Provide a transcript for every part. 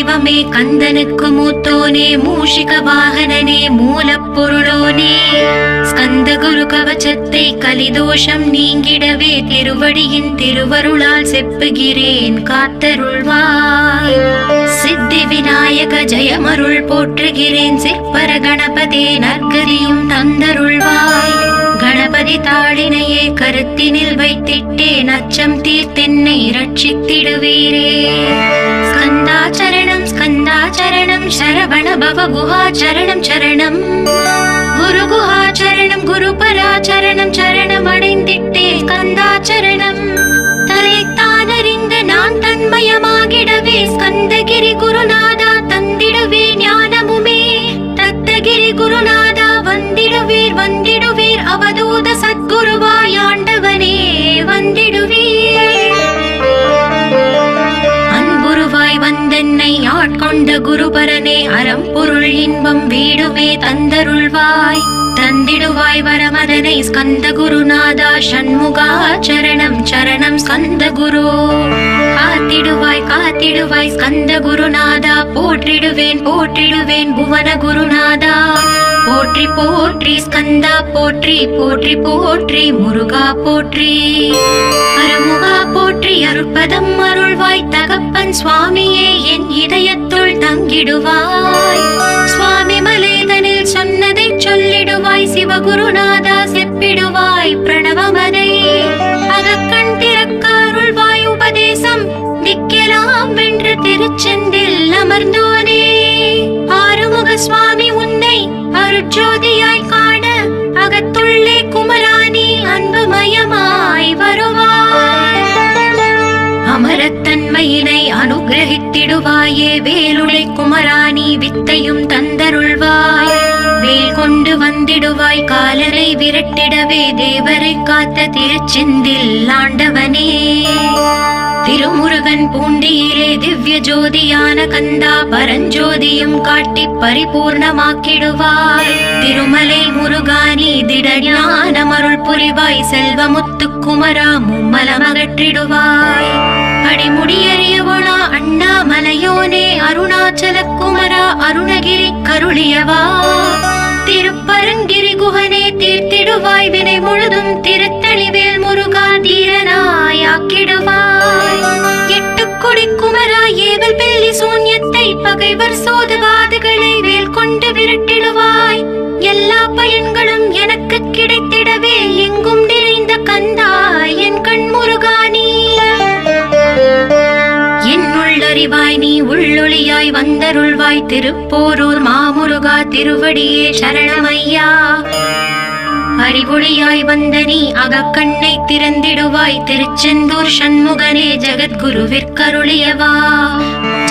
தெய்வமே கந்தனுக்கு மூத்தோனே மூஷிக வாகனனே மூலப்பொருளோனே ஸ்கந்த குரு கவச்சத்தை கலிதோஷம் நீங்கிடவே திருவடியின் திருவருளால் செப்புகிறேன் காத்தருள்வாய். சித்தி விநாயக ஜெயமருள் போற்றுகிறேன் சிற்பர கணபதே நற்கதியும் தந்தருள்வாய். கணபதி தாளினையே கருத்தினில் வைத்திட்டேன் அச்சம் தீர்த்தென்னை ரட்சித்திடுவீரே. ஸ்கந்தாச்சரணம் ஸ்கந்தாச்சரணம் சரவண பவ குஹாச்சரணம் சரணம் குரு குஹாச்சரணம் குருபராச்சரணம் சரணம் அடைந்திட்டே ஸ்கந்தாச்சரணம். தன்னைத்தானறிந்து நான் தன்மயமாகிடவே ஸ்கந்தகிரி குருநாதா தந்திடுவே ஞானமுமே. தத்தகிரி குருநாதா வந்திடுவீர் வந்திடுவீர் அவதூத சத்குருவாய் ஆண்டவனே வந்திடுவீர். அன்புருவாய் வந்தென்னை ஆட்கொண்ட குருபரனே அறம்பொருள் இன்பம் வீடுமே தந்தருள்வாய். தந்திடுவாய் வரமதனை ஸ்கந்த குருநாதா ஷண்முகா சரணம் சரணம் ஸ்கந்த குரு. காத்திடுவாய் காத்திடுவாய் ஸ்கந்த குருநாதா போற்றிடுவேன் போற்றிடுவேன் புவன குருநாதா. போற்றி போற்றி ஸ்கந்தா போற்றி போற்றி போற்றி முருகா போற்றி. அருமுகா போற்றி அருட்பதம் அருள்வாய் தகப்பன் சுவாமியே என் இதயத்துள் தங்கிடுவாய். சுவாமி மலேதனில் சொன்னதை சொல்லிடுவாய் சிவகுருநாதா செப்பிடுவாய் பிரணவமதை. அகக்கண் திறக்க அருள்வாய் உபதேசம் திக்கெல்லாம் வென்று திருச்செந்தில் அமர்ந்தோனே. ஆறுமுக சுவாமி உன்னை அருட்ஜோதியாய் காண அகத்துள்ளே குமராணி அன்புமயமாய் வருவாய். அமரத்தன்மையினை அனுகிரகித்திடுவாயே வேலுளை குமராணி வித்தையும் தந்தருள்வாய். வேல் கொண்டு வந்திடுவாய் காலரை விரட்டிடவே தேவரை காத்த திருச்செந்தில் ஆண்டவனே. திருமுருகன் பூண்டியிலே திவ்ய ஜோதியான கந்தா பரஞ்சோதியும் காட்டி பரிபூர்ணமாக்கிடுவாய். திருமலை முருகானி திடஞானமருள் புரிவாய் செல்வமுத்து குமரா மும்மலமகற்றிடுவாய். அடிமுடியறியவளா அண்ணாமலையோனே அருணாச்சல குமரா அருணகிரி கருளியவா. திருப்பரங்கிரி குகனே தீர்த்திடுவாய் வினை முழுதும் திருத்தளிவேல் முருகா தீரனாய் ஆக்கிடுவாய். எட்டுக்குடி குமரா ஏவல் பெல்லி சூன்யத்தை பகைவர் சோதுவாதுகளை வேல் கொண்டு விரட்டிடுவாய். எல்லா பயன்களும் எனக்கு கிடைத்திடவே எங்கும் நிறைந்த கந்தா என் கண் முருகானி. என்னுள்ளறிவாய் நீ உள்ளொளியாய் வந்தருள்வாய் திருப்போரூர் மாமுருகா திருவடியே சரணமையா. அறிவொளியாய் வந்த நீ அகக்கண்ணை திறந்திடுவாய் திருச்செந்தூர் ஷண்முகனே ஜகத்குருவிற்கருளியவா.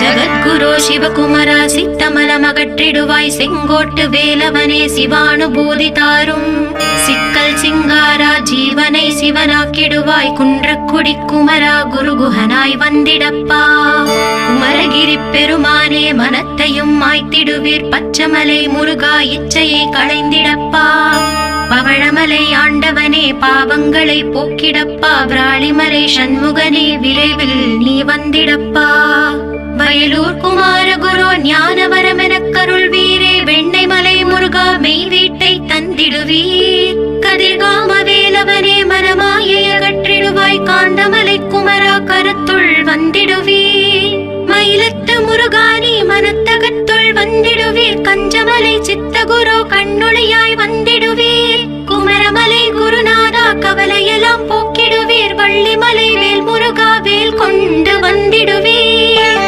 ஜகத்குரு சிவகுமரா சித்தமலமகற்றிடுவாய் செங்கோட்டு வேலவனே சிவானுபூதி தாரும். சிக்கல் சிங்காரா ஜீவனை சிவனாக்கிடுவாய் குன்றக்குடி குமரா குருகுஹனாய் வந்திடப்பா. குமரகிரி பெருமானே மனத்தையும் மாய்த்திடுவீர் பச்சமலை முருகா இச்சையை களைந்திடப்பா. பவழமலை ஆண்டவனே பாவங்களை போக்கிடப்பா. விராளிமலை சண்முகனே விரைவில் நீ வந்திடப்பா. வயலூர் குமாரகுரு ஞானவரமெனக் கருள்வீரே. வெண்ணைமலை முருகா மெய் வீட்டை தந்திடுவீர். கதிர்காம வேலவனே மனமாயை அகற்றிடுவாய். காந்தமலை குமரா கருத்துள் வந்திடுவீர். மயிலத்து முருகானி மனத்தகத்துள் வந்திடுவீர். கஞ்சமலை சித்தகுரு கண்ணொளியாய் வந்திடுவீர். குமரமலை குருநாதா கவலையெல்லாம் போக்கிடுவீர். வள்ளிமலை வேல் முருகா வேல் கொண்டு வந்திடுவீர்.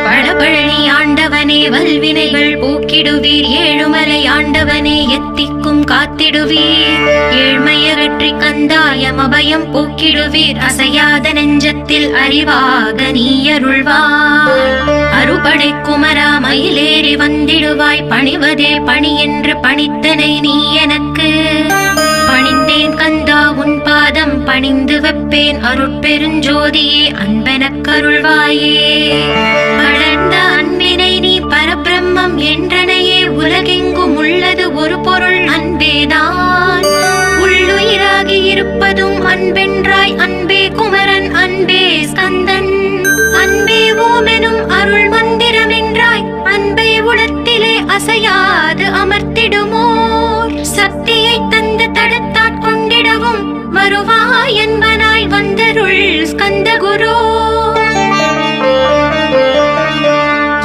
பழபழனி ஆண்டவனே வல்வினைகள் போக்கிடுவீர். ஏழுமலை ஆண்டவனே எத்திக்கும் காத்திடுவீர். ஏழ்மையகற்றி கந்தாயம் அபயம் போக்கிடுவீர். அசையாத நெஞ்சத்தில் அறிவாக நீ அருள்வாய். அறுபடை குமரா மயிலேறி வந்திடுவாய். பணிவதே பணி என்று பணித்தனை நீ எனக்கு. பணிந்தேன் கந்தா உன் பாதம் பணிந்து வைப்பேன். அருட்பெருஞ்சோதியே அன்பெனக் கருள்வாயே. வளர்ந்த அன்பினை நீ பரபிரம்மம் என்றனையே. உலகெங்கும் உள்ளது ஒரு பொருள் அன்பேதான். உள்ளுயிராகி இருப்பதும் அன்பென்றாய். அன்பே குமரன் அன்பே ஸ்கந்தன் அன்பே ஓமெனும் அருள்மன் அசையாது அமர்த்திடுமோர் சக்தியை தந்து தடுத்தாற் கொண்டிடவும் வருவாய் என்பனாய் வந்தருள் ஸ்கந்தகுரு.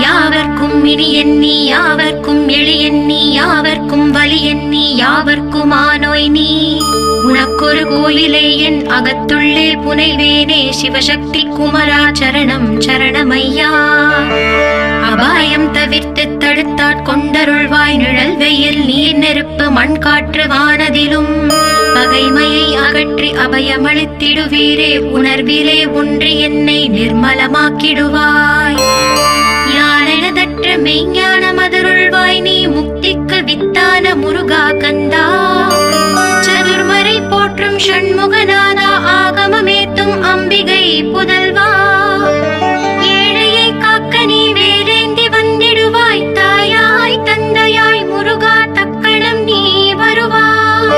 யாவர்க்கும் இனி எண்ணி யாவர்க்கும் எளி எண்ணி யாவர்க்கும் வலி எண்ணி யாவர்க்கும் ஆனோய் நீ உனக்கொரு கோயிலே என் அகத்துள்ளே புனைவேனே சிவசக்தி குமரா சரணம் சரணமையா. அபாயம் தவிர்த்து தடுத்தாற் கொண்டருள்வாய் நிழல் வெயில் நீர் நெருப்பு மண் காற்று வானதிலும் பகைமையை அகற்றி அபயமளித்திடுவீரே உணர்விலே ஒன்றி என்னை நிர்மலமாக்கிடுவாய். யானெனதற்ற மெய்ஞான மதருள்வாய் நீ முக்திக்கு வித்தான முருகா கந்தா. சதுர்மறை போற்றும் ஷண்முகநாதா ஆகமமேத்தும் அம்பிகை புதல்வா. ஏழையை காக்க நீ வேலேந்தி வந்திடுவாய் தாயாய் தந்தையாய் முருகா தக்கணம் நீ வருவாய்.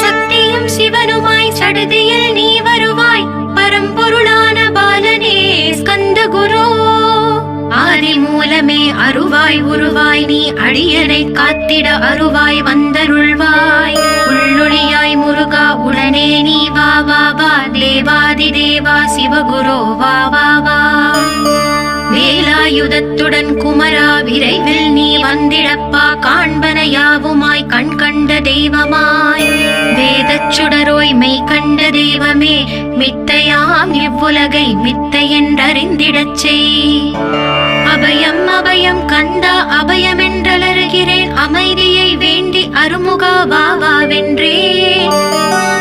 சக்தியும் சிவனுமாய் சடுதியில் நீ வருவாய் பரம்பொருளான பாலனே ஸ்கந்தகுரு. ஆதி மூலமே அருவாய் உருவாய் நீ அடியனை காத்திட அருவாய் வந்தருள்வாய். உள்ளொளியாய் முருகா உடனே நீ வா வா வா தேவாதி தேவா சிவகுரு வா வா வா. வேலாயுதத்துடன் குமரா விரைவில் நீ வந்திடப்பா காண்பன யாவுமாய் கண் கண்ட தெய்வமாய் வேதச் சுடரோய் மெய் கண்ட தெய்வமே மித்தையாம் இவ்வுலகை மித்தை என்றறிந்திடச் செய். அபயம் அபயம் கந்தா அபயம் என்றலறுகிறேன் அமைதியை வேண்டி அருமுகா வா வா வென்றேன்.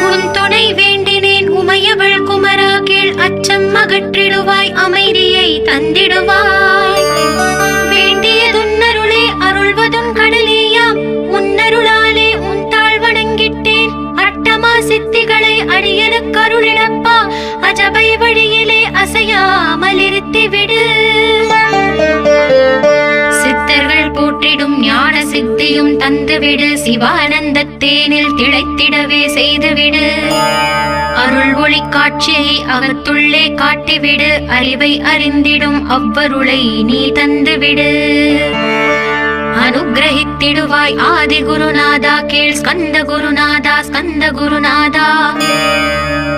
உன் துணை வேண்டினேன் உமையவள் குமரா கீழ் அச்சம் அகற்றிடுவாய் அமைதியை தந்திடுவாய். வேண்டியதுன்னருளே அருள்வதும் கடலேயாம் உன்னருளாலே உன் தாழ் வணங்கிட்டேன். அட்டமா சித்திகளை அடியனுக்கு அருளிடப்பா அஜபை வழியிலே அசையாமல் இருத்திவிடு. சித்தர்கள் போற்றிடும் ஞான சித்தியும் தந்துவிடு சிவானந்தத்தேனில் திளைத்திடவே செய்துவிடு. அருள் ஒளி காட்சியை அகத்துள்ளே காட்டிவிடு அறிவை அறிந்திடும் அவ்வருளை நீ தந்துவிடு. அனுகிரகித்திடுவாய் ஆதி குருநாதா கீழ் ஸ்கந்த குருநாதா ஸ்கந்த குருநாதா.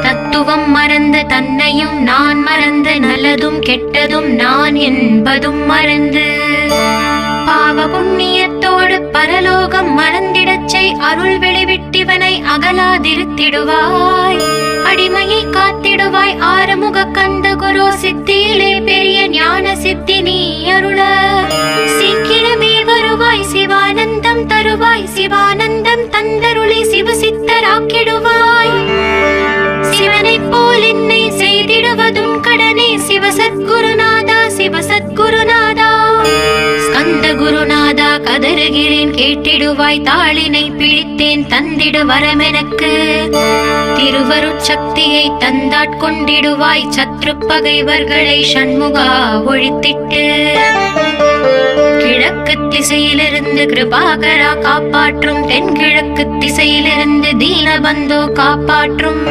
தத்துவம் மறந்து தன்னையும் நான் மறந்து நல்லதும் கெட்டதும் நான் என்பதும் மறந்து பாவ புண்ணியத்தோடு பரலோகம் மறந்திடச் செய் அருள் வெளிவிட்டிவனை அகலாதிருத்திடுவாய். அடிமையை காத்திடுவாய் ஆறுமுக கந்த குரு சித்தியிலே பெரிய ஞான சித்தி நீ அருள. சீக்கிரமே வருவாய் சிவானந்தம் தருவாய் சிவானந்தம் தந்தருளி சிவசித்தராக்கிடுவாய். சிவனை போல் என்னை செய்திடுவதும் கடனே சிவசத்குருநாதா சிவசத்குருநாதா. ஸ்கந்த குருநாதா கதறுகிறேன் கேட்டிடுவாய் தாளினை பிடித்தேன் தந்திடு வரமெனக்கு. திருவருட்சக்தியை தந்தாட்கொண்டிடுவாய் சத்ரு பகைவர்களை ஷண்முகா ஒழித்திட்டு. கிழக்கு திசையிலிருந்து கிருபாகரா காப்பாற்றும் தென்கிழக்கு திசையிலிருந்து தீனபந்தோ காப்பாற்றும்.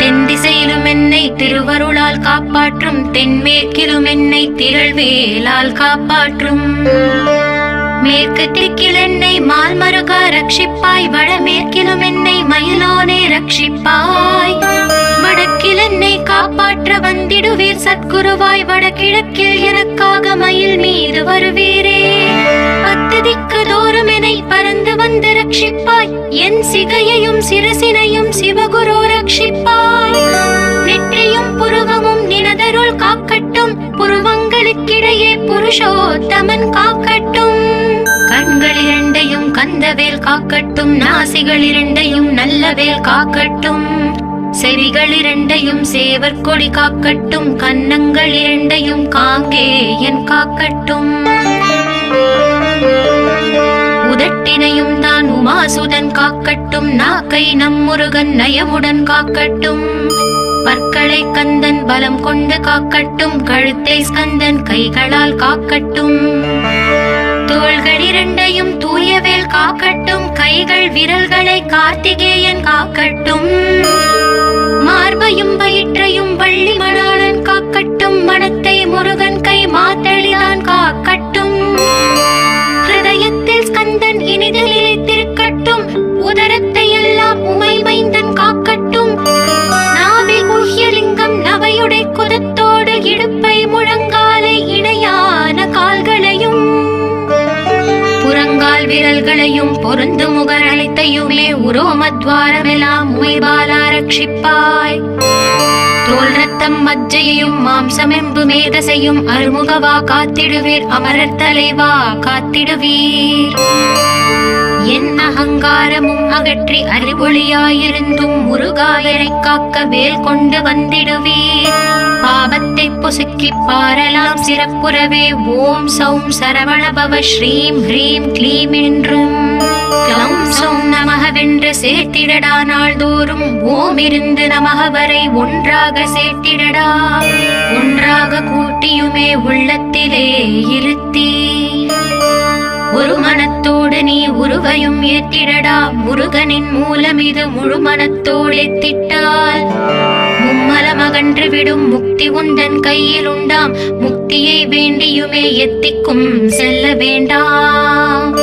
தென் திசையிலும் என்னை திருவருளால் காப்பாற்றும் தென்மேற்கிலும் என்னை திரள்வேலால் காப்பாற்றும். மேற்கு திக்கில் என்னை மால்மருகா ரட்சிப்பாய் வடமேற்கிலும் என்னை மயிலோனே ரட்சிப்பாய். வடக்கில் என்னை காப்பாற்ற வந்திடுவீர் சத்குருவாய் வடகிழக்கில் எனக்காக மயில் மீது வருவீரே. பத்து திக்கு தோறும் என்னை பறந்து வந்து ரட்சிப்பாய் என் சிகையையும் சிரசினையும் சிவகுரு ரட்சிப்பாய். நெற்றியும் புருவமும் நினதருள் காக்கட்டும் புருவங்களுக்கிடையே புருஷோத்தமன் காக்கட்டும். கண்கள் இரண்டையும் கந்தவேல் காக்கட்டும் நாசிகள் இரண்டையும் நல்லவேல் காக்கட்டும். செவிகள் இரண்டையும் சேவற்கொடி காக்கட்டும் கன்னங்கள் இரண்டையும் காங்கேயன் காக்கட்டும். உதட்டினையும் தான் உமாசுதன் காக்கட்டும் நாக்கை நம் முருகன் நயமுடன் காக்கட்டும். பற்களை கந்தன் பலம் கொண்டு காக்கட்டும் கழுத்தை ஸ்கந்தன் கைகளால் காக்கட்டும். தோள்கள் இரண்டையும் தூயவேல் காக்கட்டும் கைகள் விரல்களை கார்த்திகேயன் காக்கட்டும். மார்பையும் வயிற்றையும் வள்ளி மணாளன் காக்கட்டும் மனத்தை முருகன் கை மாத்தளிதான் காக்கட்டும். உரோமத்வாரமெல்லாம் உமைபாலா ரட்சிப்பாய். தோல் ரத்தம் மஜ்ஜையையும் மாம்சமெம்பு மேதசையும் அருமுகவா காத்திடுவீர், அமரர் தலைவா காத்திடுவீர். என் அகங்காரமும் அகற்றி அறிவொளியாயிருந்தும் முருகாயரைக் காக்க வேல் கொண்டு வந்திடுவீர். பாபத்தை பொசுக்கி பாரலாம் சிறப்புறவே ஓம் சௌம் சரவணபவ ஸ்ரீம் ஹ்ரீம் க்ளீம் என்றும் க்ளௌம் சௌம் நமகவென்று சேர்த்திடடா. நாள்தோறும் ஓம் இருந்து நமக வரை ஒன்றாக சேர்த்திடடா. ஒன்றாக கூட்டியுமே உள்ளத்திலே இருத்தி ஒரு மனத்தோடு நீ உருவையும் ஏற்றிடடா. முருகனின் மூலம் இது முழு மனத்தோடு எத்திட்டால் மும்மலம் அகன்று விடும் முக்தி உந்தன் கையில் உண்டாம். முக்தியை வேண்டியுமே எத்திக்கும் செல்ல வேண்டாம்.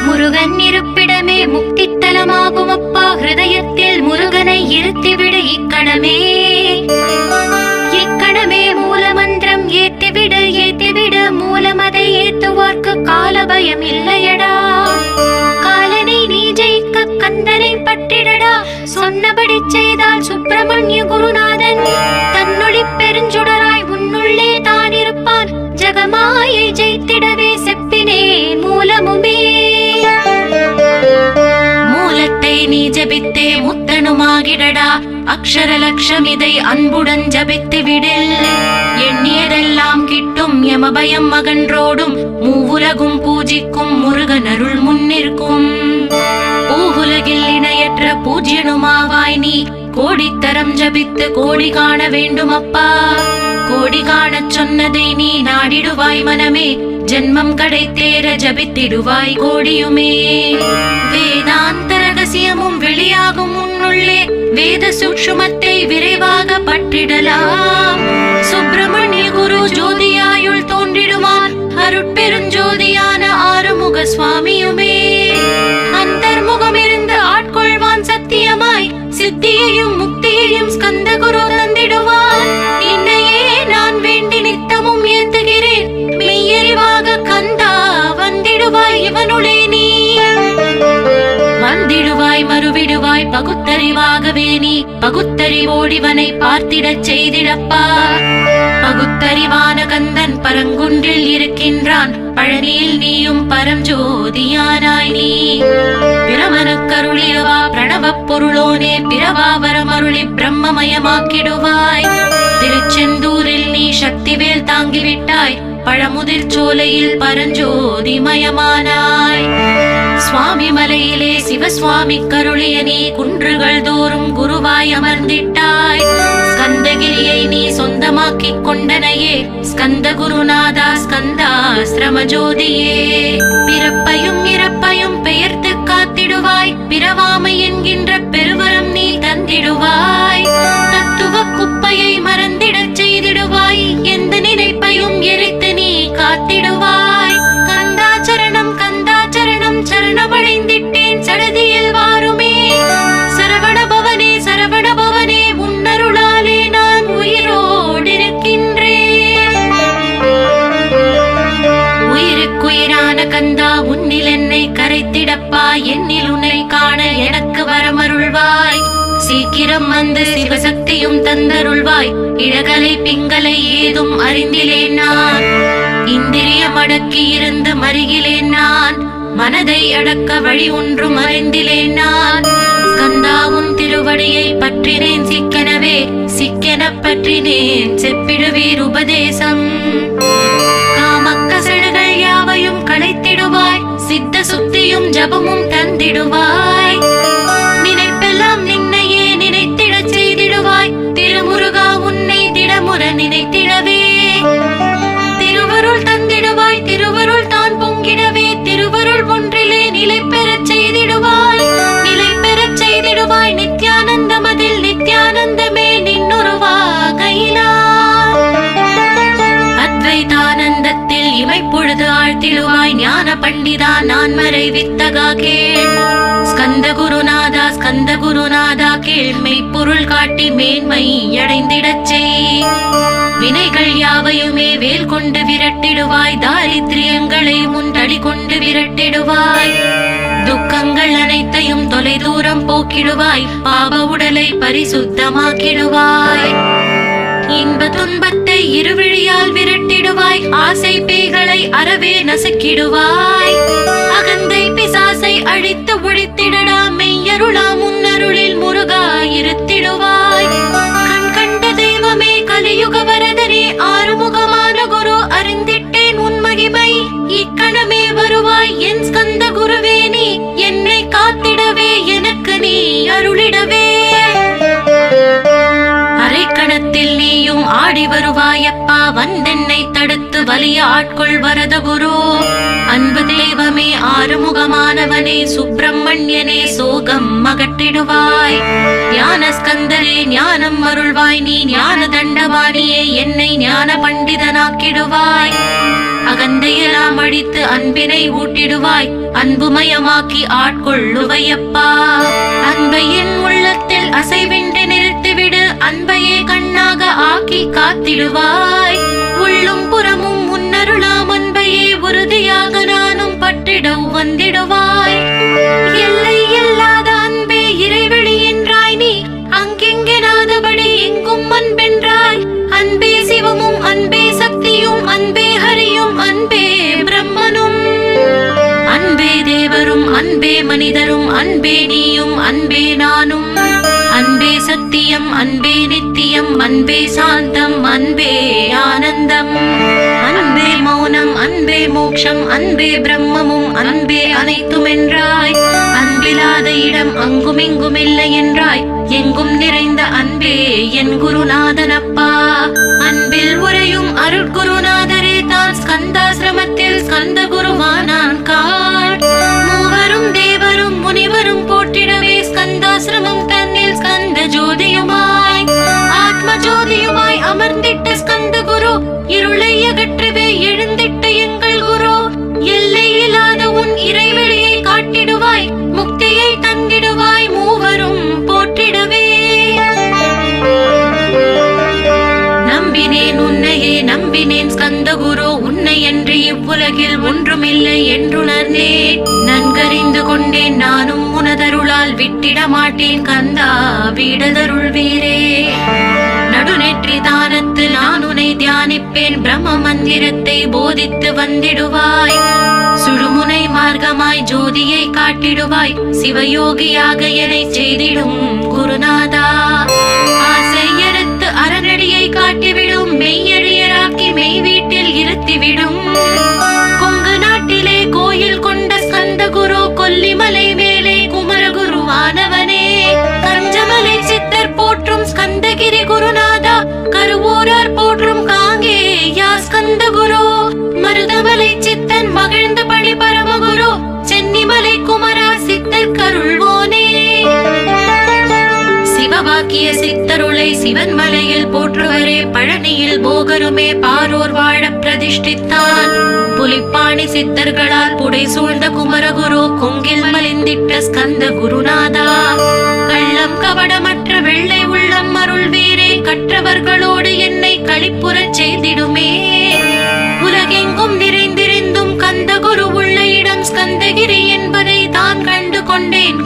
முருகன் இருப்பிடமே முக்தி தலமாகும் அப்பா. ஹிருதயத்தில் முருகனை இருத்திவிடு இக்கணமே. இக்கணமே மூலமந்திரம் ஏத்திவிடு ஏத்திவிடு. மூலமதை ஏத்துவார்க்கு கால பயம் இல்லையடா. காலனை நீ ஜெயிக்க கந்தனை பற்றிடடா. சொன்னபடி செய்தால் சுப்பிரமணிய குருநாதன் தன்னொளி பெருஞ்சுடராய் உன்னுள்ளே தான் இருப்பான். ஜகமாயை ஜெயித்திடவே செப்பினே மூலமுமே. மூலத்தை நீ ஜபித்தே முத்தனுமாகிடடா. அக்ஷர லட்சம் இதை அன்புடன் ஜபித்து விடில். எண்ணியதெல்லாம் கிட்டும் யமபயம் அகன்றோடும். மூவுலகும் பூஜிக்கும் முருகன் அருள் முன்னிற்கும். பூவுலகில் இணையற்ற பூஜ்யனுமாவாய் நீ. கோடித்தரம் ஜபித்து கோடி காண வேண்டும் அப்பா. கோடி காணச் சொன்னதை நீ நாடிடுவாய் மனமே. ஜென்மம் கடைத்தேற ஜபித்திடுவாய் கோடியுமே. வேதாந்த ரகசியமும் வெளியாகும் உன்னுள்ளே. வேத சூக்ஷ்மத்தை விரைவாக பற்றிடலாம். சுப்பிரமணிய குரு ஜோதியாயுள் தோன்றிடுவார். அருட்பெருஞ்சோதியான ஆறுமுக சுவாமியுமே. அந்தர்முகம் இருந்து ஆட்கொள்வான் சத்தியமாய். சித்தியையும் முக்தியையும் ஸ்கந்த குரு தந்திடுவார். இன்னையே நான் வேண்டி நித்தமும் ஏத்துகிறேன். மெய்யறிவாக கந்தா வந்திடுவாய் இவனுளே நீ. வந்திடுவாய் மறுவிடுவாய் பகுத்தறிவாகவே நீ. பகுத்தறிவோடிவனை பார்த்திடச் செய்திடப்பா. பகுத்தறிவான கந்தன் பரங்குன்றில் இருக்கின்றான். பழனியில் நீயும் பரஞ்சோதியானாய் நீ. பிரமனுக்கருளியவா பிரணவப் பொருளோனே. பிறவாவரம் அருளி பிரம்மமயமாக்கிடுவாய். திருச்செந்தூரில் நீ சக்திவேல் தாங்கிவிட்டாய். பழமுதிர் சோலையில் பரஞ்சோதிமயமானாய். சுவாமி மலையிலே சிவசுவாமி கருளிய நீ. குன்றுகள் தோறும் குருவாய் அமர்ந்திட்டாய். ஸ்கந்தகிரியை நீ சொந்தமாக்கிக் கொண்டனையே. ஸ்கந்த குருநாதா ஸ்கந்தாஸ்ரம ஜோதியே. பிறப்பையும் இறப்பையும் பெயர்த்து காத்திடுவாய். பிறவாமை என்கின்ற பெருவரம் நீ தந்திடுவாய். தத்துவ குப்பையை மறந்திடச் செய்திடுவாய். எந்த நினைப்பையும் எரித்து நீ காத்திடுவாய். கந்தாச்சரணம் கந்தாச்சரணம் சரணமடைந்திட்டேன் சடதியில் வாருமே. சரவண பவனே சரவண பவனே உன்னருளாலே நான் உயிரோடிருக்கின்றேன். உயிருக்குயிரான கந்தா உன்னில் என்னை கரைத்திடப்பா. என்னில் உன்னை காண எனக்கு வரமருள்வாய். சீக்கிரம் வந்து சிவசக்தியும் தந்தருள்வாய். இடகலை பிங்களை ஏதும் அறிந்திலேன் நான். இந்திரியம் அடக்கி இருந்து மருகிலேன் நான். மனதை அடக்க வழி ஒன்றும் அறிந்திலேன் நான். ஸ்கந்தாவும் திருவடியை பற்றினேன் சிக்கெனவே. சிக்கென பற்றினேன் செப்பிடுவீர் உபதேசம். காமக்கசடுகள் யாவையும் களைத்திடுவாய். சித்த சுத்தியும் ஜபமும் தந்திடுவாய். நினைப்பெல்லாம் நின்னையே நினைத்திடச் செய்திடுவாய். திருமுருகா உன்னை திடமுற நினைத்திடவே. திருவருள் தந்திடுவாய். திருவருள் தான் பொங்கிடவே. திருவருள் ஒன்றிலே நிலை பெறச் செய்திடுவாய். நிலை பெறச் செய்திடுவாய். நித்யானந்தமதில் நித்யானந்தமே நின்னுருவாகையினார். இமைப்பொழுது ஆழ்த்திடுவாய் ஞான பண்டிதா நான் மறை வித்தகா கேள். ஸ்கந்த குருநாதா கேள்மை பொருள் காட்டி மேன்மை அடைந்திடச் செய். வினைகள் யாவையுமே வேல் கொண்டு விரட்டிடுவாய். தாரித்ரியங்களை முந்தடி கொண்டு விரட்டிடுவாய். துக்கங்கள் அனைத்தையும் தொலை தூரம் போக்கிடுவாய். பாவ உடலை பரிசுத்தமாக்கிடுவாய். இன்ப துன்பத்தை இருவிழியால் விரட்டிடுவாய். ஆசை பேய்களை அறவே நசுக்கிடுவாய். அகந்தை பிசாசை அழித்து ஒழித்திடடா. மெய்யருளா முன்னருளில் முருகா இருத்திடுவாய். கண் கண்ட தெய்வமே கலியுக வரதனே ஆறுமுகமான குரு அறிந்திட்டேன் உன் மகிமை. இக்கணமே வருவாய் என் ஸ்கந்த குருவே. நீ என்னை காத்திடவே எனக்கு நீ அருளிடவே. அரைக்கணத்தில் நீயும் ஆடி வருவாயப்பா. வந்தென்னை தடுத்து வலிய ஆட்கொள் வரத குரு. அன்பு தெய்வமே ஆறுமுகமானவனே சுப்பிரமணியனே சோகம் அகற்றிடுவாய். ஞான ஸ்கந்தரே ஞானம் அருள்வாய். நீ ஞான தண்டவாணியே என்னை ஞான பண்டிதனாக்கிடுவாய். அகந்தையெல்லாம் அழித்து அன்பினை ஊட்டிடுவாய். அன்புமயமாக்கி ஆட்கொள்ளுவையப்பா. அன்பையின் உள்ளத்தில் அசைவின்றி நிறுத்திவிடு. அன்பையே கண்ணாக ஆக்கி காத்திடுவாய். உள்ளும் புறமும் முன்னருளாம் அன்பையே உறுதியாக நானும் பற்றிட வந்திடுவாய். எல்லை இல்லாத அன்பே இறைவெளி என்றாய். நீ அங்கெங்கெனாதபடி எங்கும் அன்பென்றாய். அன்பே சிவமும் அன்பே சக்தியும் அன்பே ஹரியும் அன்பே பிரம்மனும். அன்பே தேவரும் அன்பே மனிதரும் அன்பே நீயும் அன்பே நானும். அன்பே சத்தியம் அன்பே நித்தியம் அன்பே சாந்தம் அன்பே ஆனந்தம். அன்பே மௌனம் அன்பே மோட்சம் அன்பே பிரம்மமும் அன்பே அனைத்தும் என்றாய். அன்பில்லாத இடம் அங்குமிங்கும் இல்லை என்றாய். எங்கும் நிறைந்த அன்பே என் குருநாதனப்பா. அன்பில் உரையும் அருட்குருநாதரே தான் ஸ்கந்தாசிரமத்தில் ஸ்கந்த குருவானான் காட். மூவரும் தேவரும் முனிவரும் போற்றிடவே ஸ்கந்தாசிரமம் தன்னில் ஸ்கந்த ஜோதியுமாய் ஆத்ம ஜோதியுமாய் அமர்ந்திட்ட ஸ்கந்த குரு. இருளை அகற்றவே எழுந்திட்ட எங்கள் குரு. எல்லை இல்லாத உன் இறைவெளியை காட்டிடுவாய். முக்தியை தந்திடுவாய். மூவரும் போற்றிடவே நம்பினேன் உன்னையே நம்பினேன் ஸ்கந்த குரு. உன்னை என்று இவ்வுலகில் ஒன்றுமில்லை என்றுணர்ந்தேன். நன்கறிந்து கொண்டேன் நானும் உனதருளால் விட்டிட மாட்டேன் கந்தா வீடதருள் வீரே. நடுநெற்றி தானத்து நான் உன்னை தியானிப்பேன். பிரம்ம மந்திரத்தை போதித்து வந்திடுவாய். சுழுமுனை மார்க்கமாய் ஜோதியை காட்டிடுவாய். சிவயோகியாக என்னை செய்திடும் குருநாதா. ஆசையறுத்து அறநடியை காட்டிவிடும். மெய்யழியராக்கி மெய் வீட்டில் இருத்திவிடும். கொங்கு நாட்டிலே கோயில் கொண்ட ஸ்கந்த குரு. கொல்லிமலை மேலே குமரகுருவானவனே. கஞ்சமலை சித்தர் போற்றும் ஸ்கந்தகிரி குருநாதா. கருவூரார் போற்றும் காங்கேயா ஸ்கந்த குரு. மருதமலை சித்தன் மகிழ்ந்த பழி பரமகுரு. சென்னிமலை குமரா சித்தர் கருள்வோனே. சிவவாக்கிய சித்தருளை சிவன் மலையில் போற்றுவரே. பழனியில் போகருமே பாரோர் வாழ பிரதிஷ்டித்தான். புலிப்பாணி சித்தர்களால் புடை சூழ்ந்த குமரகுரு. கொங்கில் மலிந்திட்ட ஸ்கந்த குருநாதா. கள்ளம் கபடமற்ற வெள்ளை உள்ளம் அருள் வீரே. கற்றவர்களோடு என்னை களிப்புறச் செய்திடுமே. உலகெங்கும் நிறைந்திருந்தும் கந்த குரு உள்ள இடம் ஸ்கந்தகிரி என்பதை தான் கண்டு கொண்டேன்.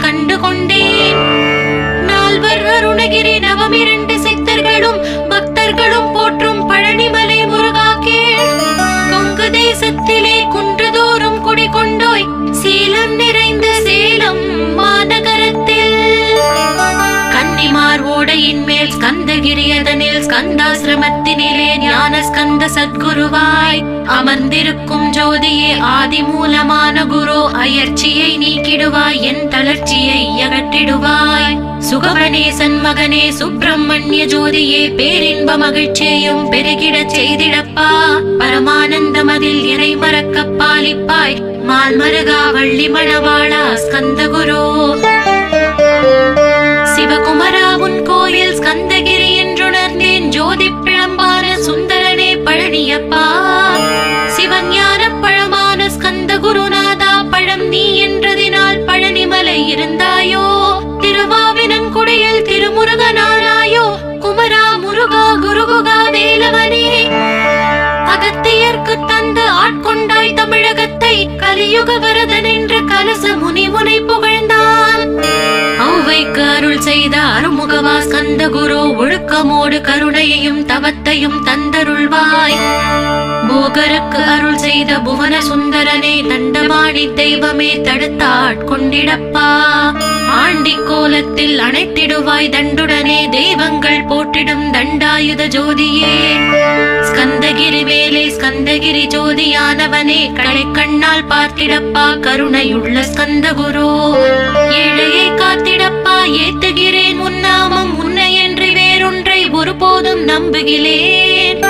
நால்வர் அருணகிரி நவமிரண்டு சித்தர்களும் பக்தர்களும் போற்றும் பழனிமலை முருகா கேள். கொங்கு தேசத்திலே குன்றுதோறும் குடிகொண்டோய். சீலம் நிறைந்த சேலம் மாநகரத்தில் கன்னிமார் ஓடையின் மேல் ஸ்கந்தகிரி அதனில் ஸ்கந்தாசிரமத்தினிலே ஞான ஸ்கந்த சத்குருவாய் அமர்ந்திருக்கும் ஜோதியே ஆதி மூலமான குரு. அயற்சியை நீக்கிடுவாய். என் தளர்ச்சியை அகற்றிடுவாய். சுகவனேசன் மகனே சுப்பிரமணிய ஜோதியே. பேரின்ப மகிழ்ச்சியையும் பெருகிடச் செய்திடப்பா. பரமானந்தம் அதில் இறை மறக்க பாலிப்பாய். மால்மருகா வள்ளி மணவாளா ஸ்கந்த குரு. சிவகுமரா உன் கோயில் ஸ்கந்தகிரி என்றுணர்ந்தேன். ஜோதி பிழம்பான சுந்தரனே பழனியப்பா. சிவஞான பழமான ஸ்கந்த குருநாதா. பழம் நீ என்றதினால் பழனிமலை இருந்தாய். ஸ்கந்தகுரு ஒழுக்கமோடு கருணையையும் தவத்தையும் தந்தருள்வாய். போகருக்கு அருள் செய்த புவன சுந்தரனே, தண்டபாணி தெய்வமே தடுத்தாட்கொண்டிடப்பா. ஆண்டி கோலத்தில் அணைத்திடுவாய் தண்டுடனே, தெய்வங்கள் போற்றிடும் தண்டாயுத ஜோதியே. ஸ்கந்தகிரி வேலே ஸ்கந்தகிரி ஜோதியானவனே, கடை கண்ணால் பார்த்திடப்பா கருணையுள்ள ஸ்கந்தகுரு. ஏழையை காத்திடப்பா ஏத்துகிறேன் உன்னாமம், உன்னையன்றி வேறொன்றை ஒருபோதும் நம்புகிறேன்.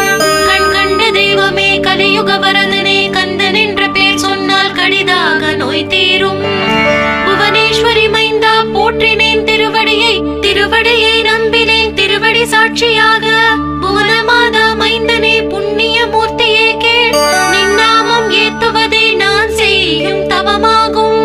கண் கண்ட தெய்வமே கலியுக வரதனே, கந்தன் என்ற பேர் சொன்னால் கடிதாக நோய் தீரும். புவனேஸ்வரி மைந்தா போற்றினேன் திருவடியை, திருவடியை நம்பினேன் திருவடி சாட்சியாக. புவனமாதா மைந்தனே புண்ணிய மூர்த்தியே கேள், நின்னாமம் ஏத்துவதே நான் செய்யும் தவமாகும்.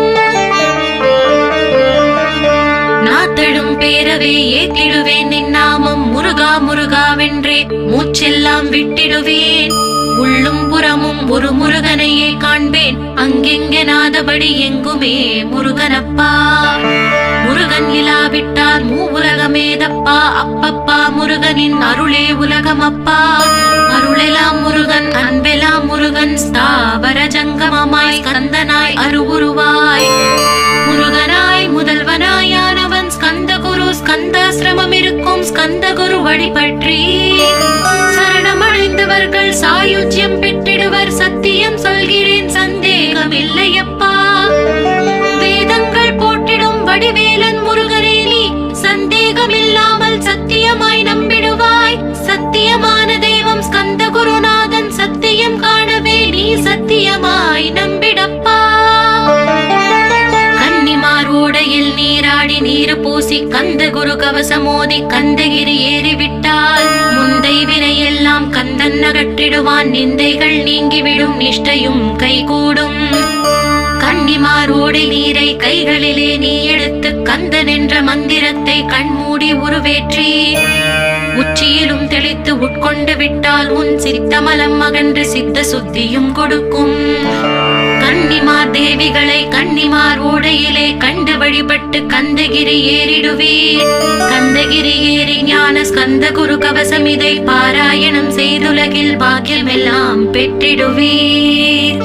நாத்தழும் பேரவே ஏத்திடுவேன் நின்னாமம், முருகா முருகாவென்றே மூச்செல்லாம் விட்டிடுவேன். உள்ளும் புறமும் ஒரு முருகனையே காண்பேன், அங்கெங்கெனாதபடி எங்குமே முருகனப்பா. முருகன் இலாவிட்டால் மூவுலகமேதப்பா, அப்பப்பா முருகனின் அருளே உலகமப்பா. அருளெல்லாம் முருகன் அன்பெல்லாம் முருகன், ஸ்தாவர ஜங்கமமாய் ஸ்கந்தனாய் அருவுருவாய். முருகனாய் முதல்வனாயானவன் ஸ்கந்தகுரு, ஸ்கந்தாசிரமம் இருக்கும் ஸ்கந்தகுரு வழிபற்றி சரணமடைந்தவர்கள் சாயுஜ்யம் பெற்றிடுவர். சத்தியம் சொல்கிறேன் சந்தேகம் இல்லையப்பா. வேதங்கள் போற்றிடும் வடிவேலன் முருகனே, நீ சந்தேகம் இல்லாமல் சத்தியமாய் நம்பிடுவாய். சத்தியமான தெய்வம் ஸ்கந்தகுருநாதன், சத்தியம் காணவே நீ சத்தியமாய் நம்பிடப்பா. கன்னிமாரோடையில் நீராடி நீர் பூசி கந்தகுரு கவசமோதி கந்தகிரி ஏறிவிட்டால் முந்தை வினையெல்லாம் கந்தன் அகற்றிடுவான். நிந்தைகள் நீங்கிவிடும், நிஷ்டையும் கைகூடும். கன்னிமாரோடை நீரை கைகளிலே நீ எடுத்து கந்தன் என்ற மந்திரத்தை கண்மூடி உருவேற்றி உச்சியிலும் தெளித்து உட்கொண்டு விட்டால் உன் சித்தமலம் அகன்று சித்த சுத்தியும் கொடுக்கும். கன்னிமார் தேவிகளை கன்னிமார் ஓடையிலே கண்டு வழிபட்டு கந்தகிரி ஏறிடுவீர். கந்தகிரி ஏறி ஞான ஸ்கந்தகுரு கவசம் இதை பாராயணம் செய்துலகில் பாக்கியமெல்லாம் பெற்றிடுவீர்.